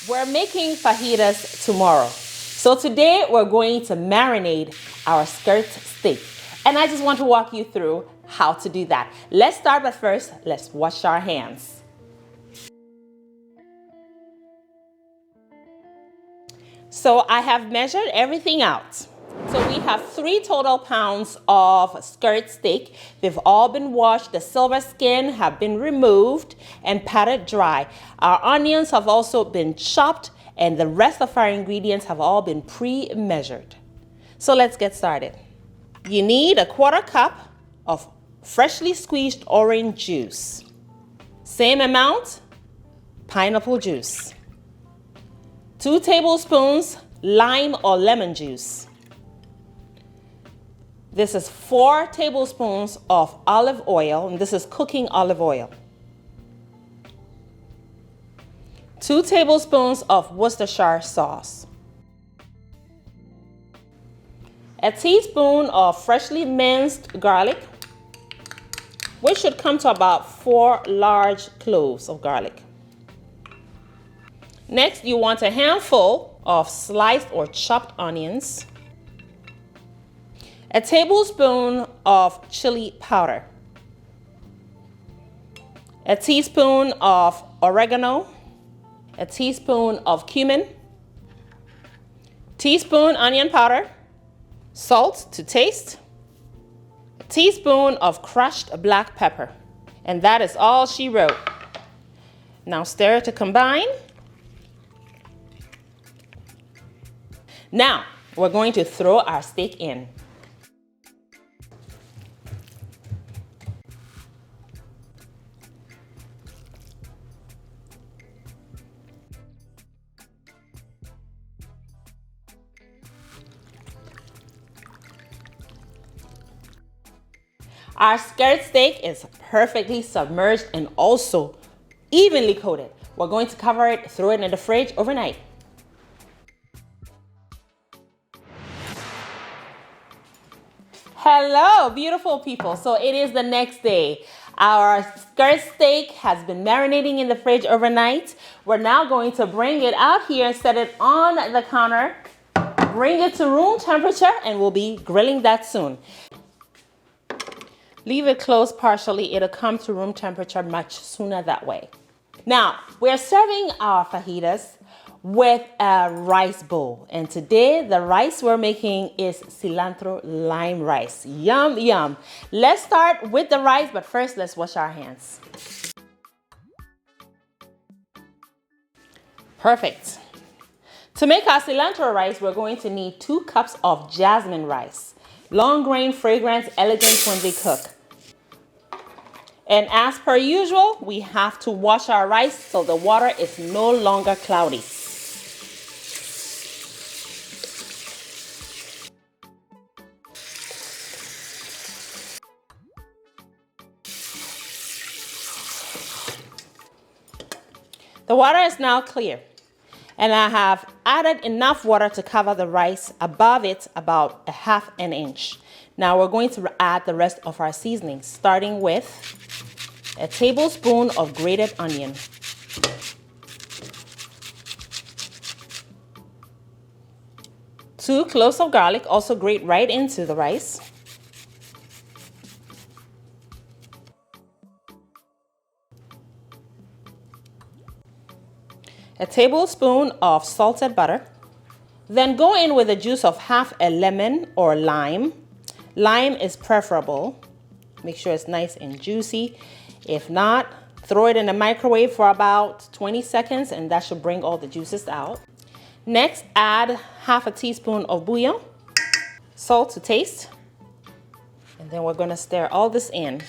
We're making fajitas tomorrow. So today we're going to marinate our skirt steak. And I just want to walk you through how to do that. Let's start, but first, let's wash our hands. So I have measured everything out. So we have 3 total pounds of skirt steak. They've all been washed. The silver skin have been removed and patted dry. Our onions have also been chopped, and the rest of our ingredients have all been pre-measured. So let's get started. You need a 1/4 cup of freshly squeezed orange juice. Same amount, pineapple juice. 2 tablespoons lime or lemon juice. This is 4 tablespoons of olive oil, and this is cooking olive oil. 2 tablespoons of Worcestershire sauce. A teaspoon of freshly minced garlic, which should come to about 4 large cloves of garlic. Next, you want a handful of sliced or chopped onions. A tablespoon of chili powder. A teaspoon of oregano. A teaspoon of cumin. Teaspoon onion powder. Salt to taste. A teaspoon of crushed black pepper. And that is all she wrote. Now stir to combine. Now, we're going to throw our steak in. Our skirt steak is perfectly submerged and also evenly coated. We're going to cover it, throw it in the fridge overnight. Hello, beautiful people. So it is the next day. Our skirt steak has been marinating in the fridge overnight. We're now going to bring it out here and set it on the counter. Bring it to room temperature, and we'll be grilling that soon. Leave it closed partially. It'll come to room temperature much sooner that way. Now, we're serving our fajitas with a rice bowl. And today, the rice we're making is cilantro lime rice. Yum, yum. Let's start with the rice, but first, let's wash our hands. Perfect. To make our cilantro rice, we're going to need 2 cups of jasmine rice. Long grain, fragrance, elegant when they cook. And as per usual, we have to wash our rice so the water is no longer cloudy. The water is now clear, and I have added enough water to cover the rice above it about 1/2 inch. Now we're going to add the rest of our seasonings, starting with a tablespoon of grated onion, 2 cloves of garlic, also grate right into the rice, a tablespoon of salted butter. Then go in with the juice of 1/2 a lemon or lime. Lime is preferable. Make sure it's nice and juicy. If not, throw it in the microwave for about 20 seconds, and that should bring all the juices out. Next, add 1/2 a teaspoon of bouillon, salt to taste, and then we're gonna stir all this in.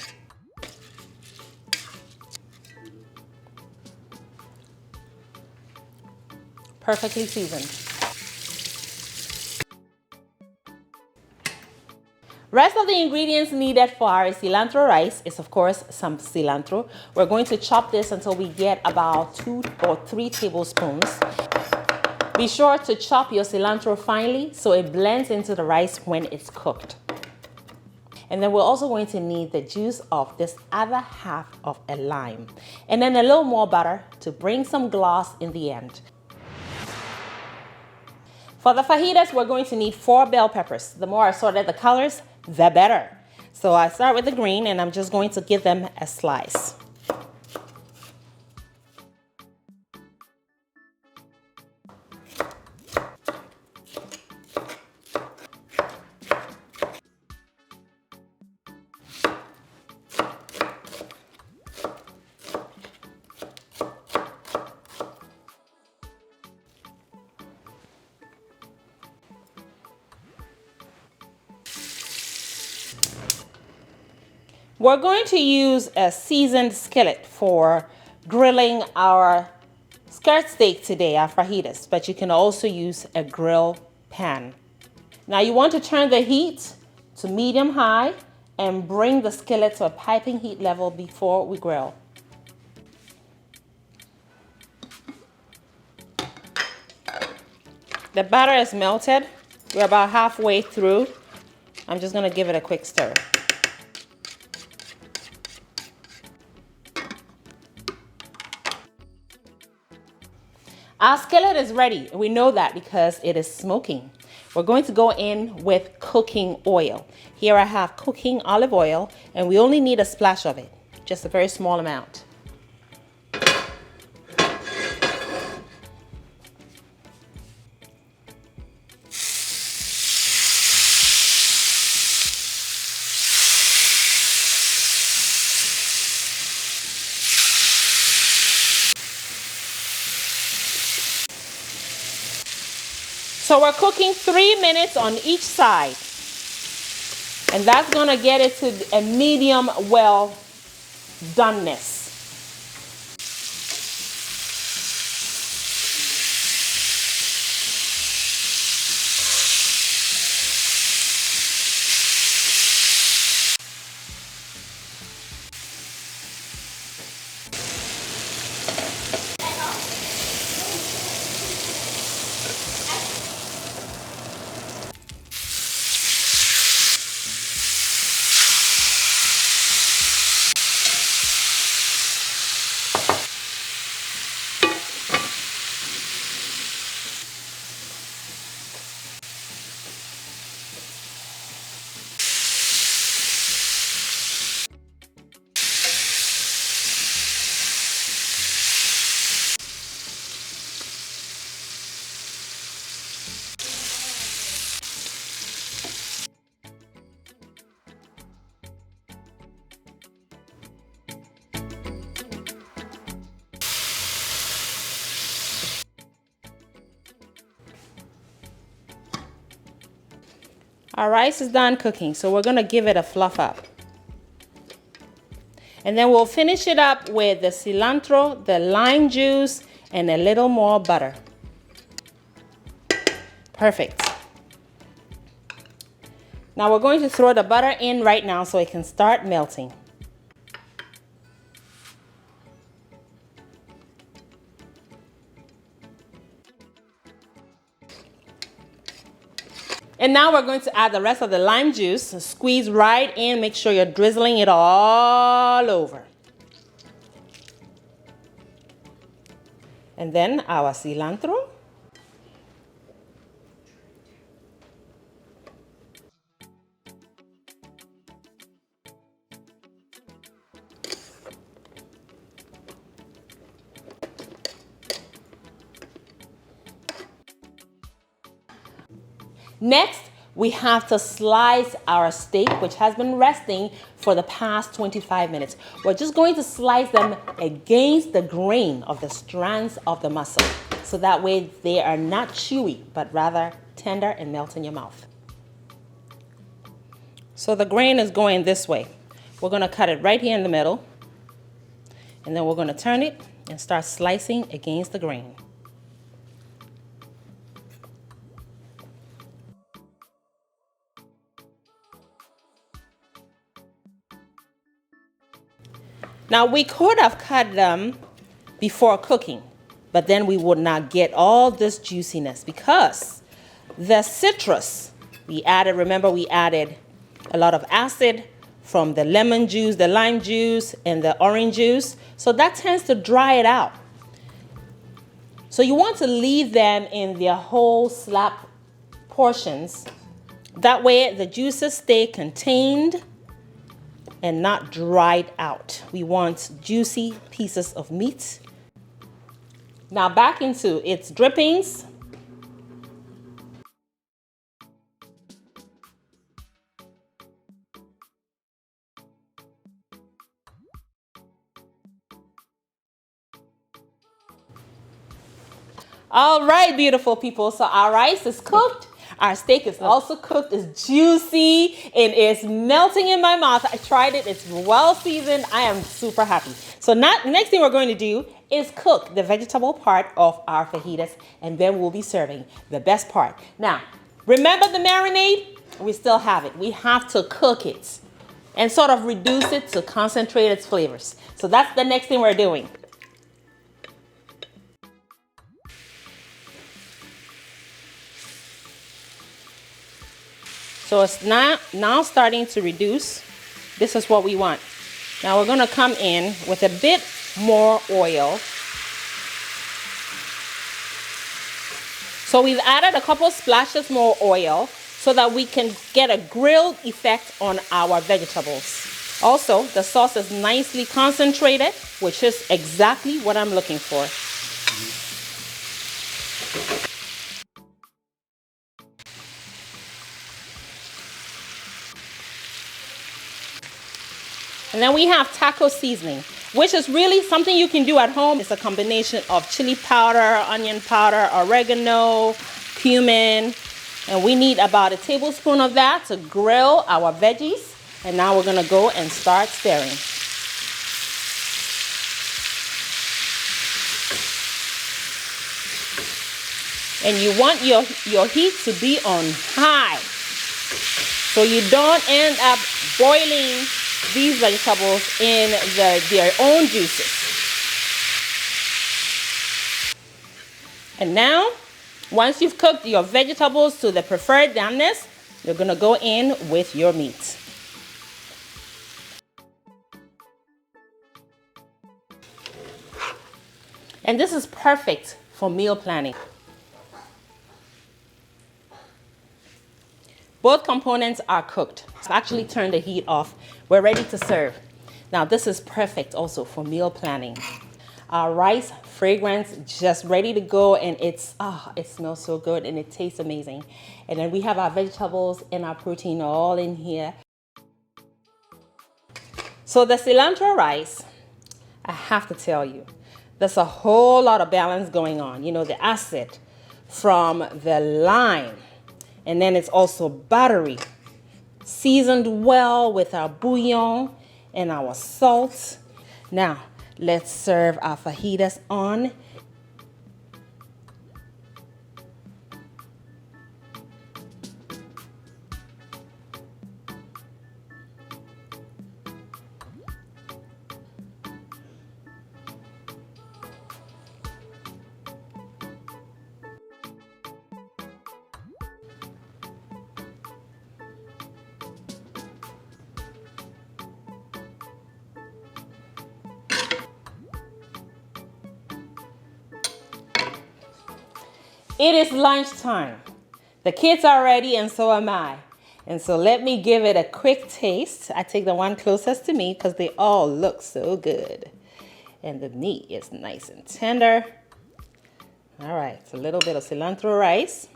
Perfectly seasoned. Rest of the ingredients needed for our cilantro rice is, of course, some cilantro. We're going to chop this until we get about 2 or 3 tablespoons. Be sure to chop your cilantro finely so it blends into the rice when it's cooked. And then we're also going to need the juice of this other 1/2 of a lime. And then a little more butter to bring some gloss in the end. For the fajitas, we're going to need 4 bell peppers. The more assorted the colors, the better. So I start with the green and I'm just going to give them a slice. We're going to use a seasoned skillet for grilling our skirt steak today, our fajitas, but you can also use a grill pan. Now you want to turn the heat to medium high and bring the skillet to a piping heat level before we grill. The batter is melted. We're about halfway through. I'm just going to give it a quick stir. Our skillet is ready. We know that because it is smoking. We're going to go in with cooking oil. Here I have cooking olive oil, and we only need a splash of it, just a very small amount. So we're cooking 3 minutes on each side. And that's going to get it to a medium well doneness. Our rice is done cooking, so we're going to give it a fluff up. And then we'll finish it up with the cilantro, the lime juice, and a little more butter. Perfect. Now we're going to throw the butter in right now so it can start melting. And now we're going to add the rest of the lime juice. Squeeze right in, make sure you're drizzling it all over. And then our cilantro. Next, we have to slice our steak, which has been resting for the past 25 minutes. We're just going to slice them against the grain of the strands of the muscle, so that way they are not chewy, but rather tender and melt in your mouth. So the grain is going this way. We're going to cut it right here in the middle, and then we're going to turn it and start slicing against the grain. Now we could have cut them before cooking, but then we would not get all this juiciness because the citrus we added, remember we added a lot of acid from the lemon juice, the lime juice, and the orange juice. So that tends to dry it out. So you want to leave them in their whole slab portions. That way the juices stay contained and not dried out. We want juicy pieces of meat. Now back into its drippings. All right, beautiful people. So our rice is cooked. Our steak is also cooked. It's juicy. It is melting in my mouth. I tried it. It's well seasoned. I am super happy. So next thing we're going to do is cook the vegetable part of our fajitas, and then we'll be serving the best part. Now, remember the marinade? We still have it. We have to cook it and sort of reduce it to concentrate its flavors. So that's the next thing we're doing. So it's now starting to reduce. This is what we want. Now we're gonna come in with a bit more oil. So we've added a couple splashes more oil so that we can get a grilled effect on our vegetables. Also, the sauce is nicely concentrated, which is exactly what I'm looking for. And then we have taco seasoning, which is really something you can do at home. It's a combination of chili powder, onion powder, oregano, cumin, and we need about a tablespoon of that to grill our veggies. And now we're gonna go and start stirring. And you want your heat to be on high, so you don't end up boiling these vegetables in their own juices. And now, once you've cooked your vegetables to the preferred doneness, you're gonna go in with your meat. And this is perfect for meal planning. Both components are cooked. I've actually turned the heat off. We're ready to serve. Now this is perfect also for meal planning. Our rice fragrance just ready to go, and it smells so good and it tastes amazing. And then we have our vegetables and our protein all in here. So the cilantro rice, I have to tell you, there's a whole lot of balance going on. You know, the acid from the lime, and then it's also buttery, seasoned well with our bouillon and our salt. Now, let's serve our fajitas on. It is lunchtime. The kids are ready and so am I. And so let me give it a quick taste. I take the one closest to me because they all look so good. And the meat is nice and tender. All right, it's a little bit of cilantro rice.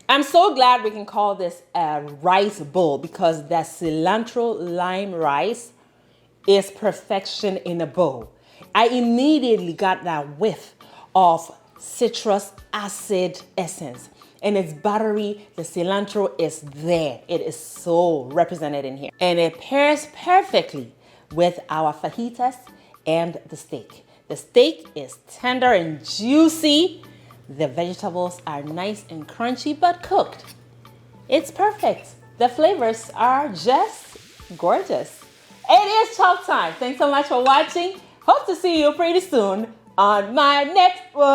I'm so glad we can call this a rice bowl, because that cilantro lime rice is perfection in a bowl. I immediately got that whiff of citrus acid essence, and it's buttery. The cilantro is there. It is so represented in here, and it pairs perfectly with our fajitas and the steak. The steak is tender and juicy. The vegetables are nice and crunchy but cooked. It's perfect. The flavors are just gorgeous. It is chop time. Thanks so much for watching. Hope to see you pretty soon on my next one.